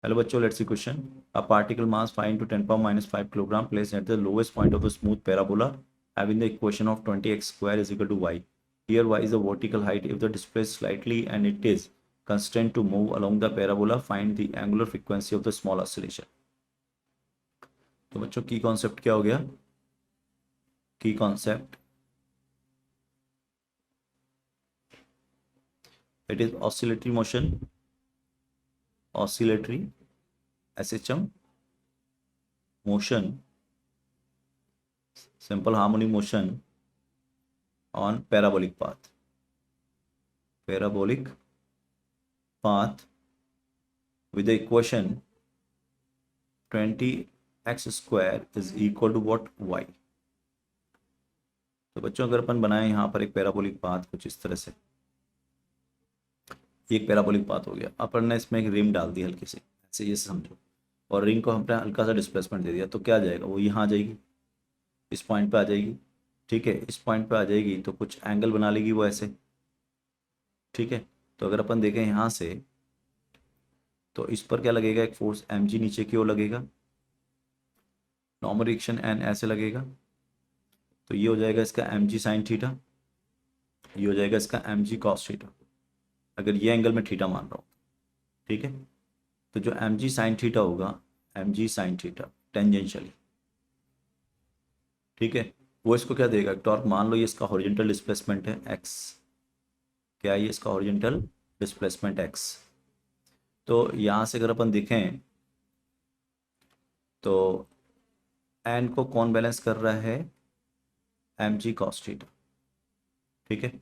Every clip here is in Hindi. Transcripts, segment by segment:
हेलो बच्चों, let's see question. A particle mass 5 into 10 power minus 5 kilogram placed at the lowest point of a smooth parabola having the equation of 20x square is equal to y. Here y is the vertical height. If the displaced slightly and it is constrained to move along the parabola, find the angular frequency of the small oscillation. तो बच्चों की कॉन्सेप्ट क्या हो गया? की concept, it is oscillatory motion, oscillatory SHM motion, simple harmonic motion on parabolic path. Parabolic path with the equation 20x square is equal to what? y. तो बच्चों अगर अपन बनाए यहाँ पर एक पैराबोलिक पाथ कुछ इस तरह से, ये एक पैराबोलिक पाथ हो गया. अपन ने इसमें एक रिंग डाल दी हल्की सी, ऐसे ये समझो, और रिंग को हमने हल्का सा डिस्प्लेसमेंट दे दिया, तो क्या आ जाएगा? वो यहाँ आ जाएगी, इस पॉइंट पे आ जाएगी. ठीक है, इस पॉइंट पे आ जाएगी तो कुछ एंगल बना लेगी वो ऐसे. ठीक है, तो अगर अपन देखें यहाँ से तो इस पर क्या लगेगा? एक फोर्स mg नीचे की ओर लगेगा, नॉर्मल रिएक्शन n ऐसे लगेगा. तो ये हो जाएगा इसका mg साइन थीटा, ये हो जाएगा इसका mg कॉस थीटा, अगर ये एंगल में थीटा मान रहा हूँ. ठीक है, तो जो mg साइन थीटा होगा, mg साइन थीटा टेंजेंशियली, ठीक है, वो इसको क्या देगा? टॉर्क. मान लो ये इसका हॉरिजॉन्टल डिस्प्लेसमेंट है x. क्या है ये? इसका हॉरिजॉन्टल डिस्प्लेसमेंट x. तो यहाँ से अगर अपन देखें तो एन को कौन बैलेंस कर रहा है? mg cos theta. ठीक है,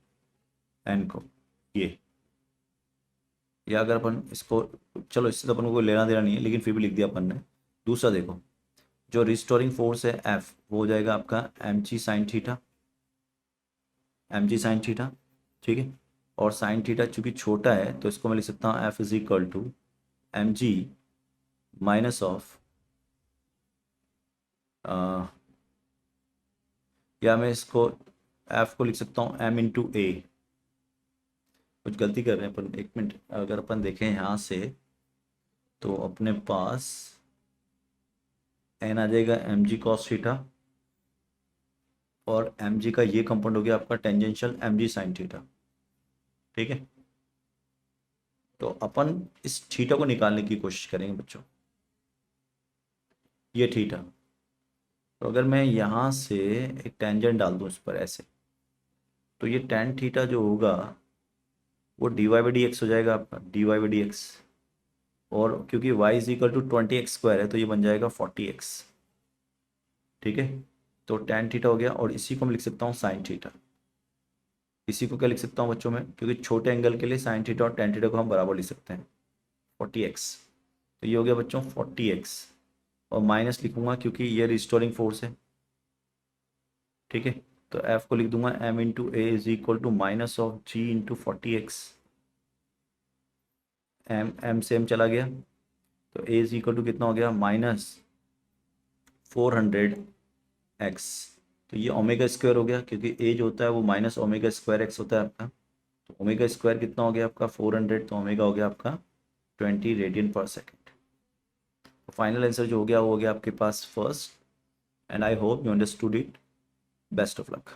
एन को ये, या अगर अपन इसको, चलो इससे तो अपन को कोई लेना देना नहीं है, लेकिन फिर भी लिख दिया अपन ने. दूसरा देखो, जो रिस्टोरिंग फोर्स है F, वो हो जाएगा आपका mg sine theta, mg sine theta. ठीक है, और साइन थीटा चूंकि छोटा है तो इसको मैं लिख सकता हूँ F is equal to mg minus of, या मैं इसको F को लिख सकता हूँ m इंटू ए. कुछ गलती कर रहे हैं अपन, एक मिनट. अगर अपन देखें यहाँ से तो अपने पास n आ जाएगा mg cos थीटा, और mg का ये कंपोनेंट हो गया आपका टेंजेंशियल mg साइन थीटा. ठीक है, तो अपन इस थीटा को निकालने की कोशिश करेंगे बच्चों, ये थीटा. तो अगर मैं यहाँ से एक टेंजेंट डाल दूँ इस पर ऐसे, तो ये टेन थीटा जो होगा वो dy बाई डी एक्स हो जाएगा आपका, dy बाई डी एक्स. और क्योंकि y is equal to 20x square है तो ये बन जाएगा 40x. ठीक है, तो टेन थीटा हो गया, और इसी को मैं लिख सकता हूँ साइन थीटा. इसी को क्या लिख सकता हूँ बच्चों में? क्योंकि छोटे एंगल के लिए साइन थीटा और टेन थीटा को हम बराबर लिख सकते हैं, 40x. तो ये हो गया बच्चों 40x, और माइनस लिखूंगा क्योंकि ये रिस्टोरिंग फोर्स है. ठीक है, तो F को लिख दूंगा m into a is equal to minus of g into 40x. m से m चला गया, तो a इज इक्वल टू कितना हो गया? Minus 400x. तो ये ओमेगा स्क्वायर हो गया, क्योंकि a जो होता है वो माइनस ओमेगा स्क्वायर x होता है आपका. तो ओमेगा स्क्वायर कितना हो गया आपका? 400. तो ओमेगा हो गया आपका 20 रेडियन पर सेकेंड. तो फाइनल आंसर जो हो गया वो हो गया आपके पास first. And I hope you understood it. Best of luck.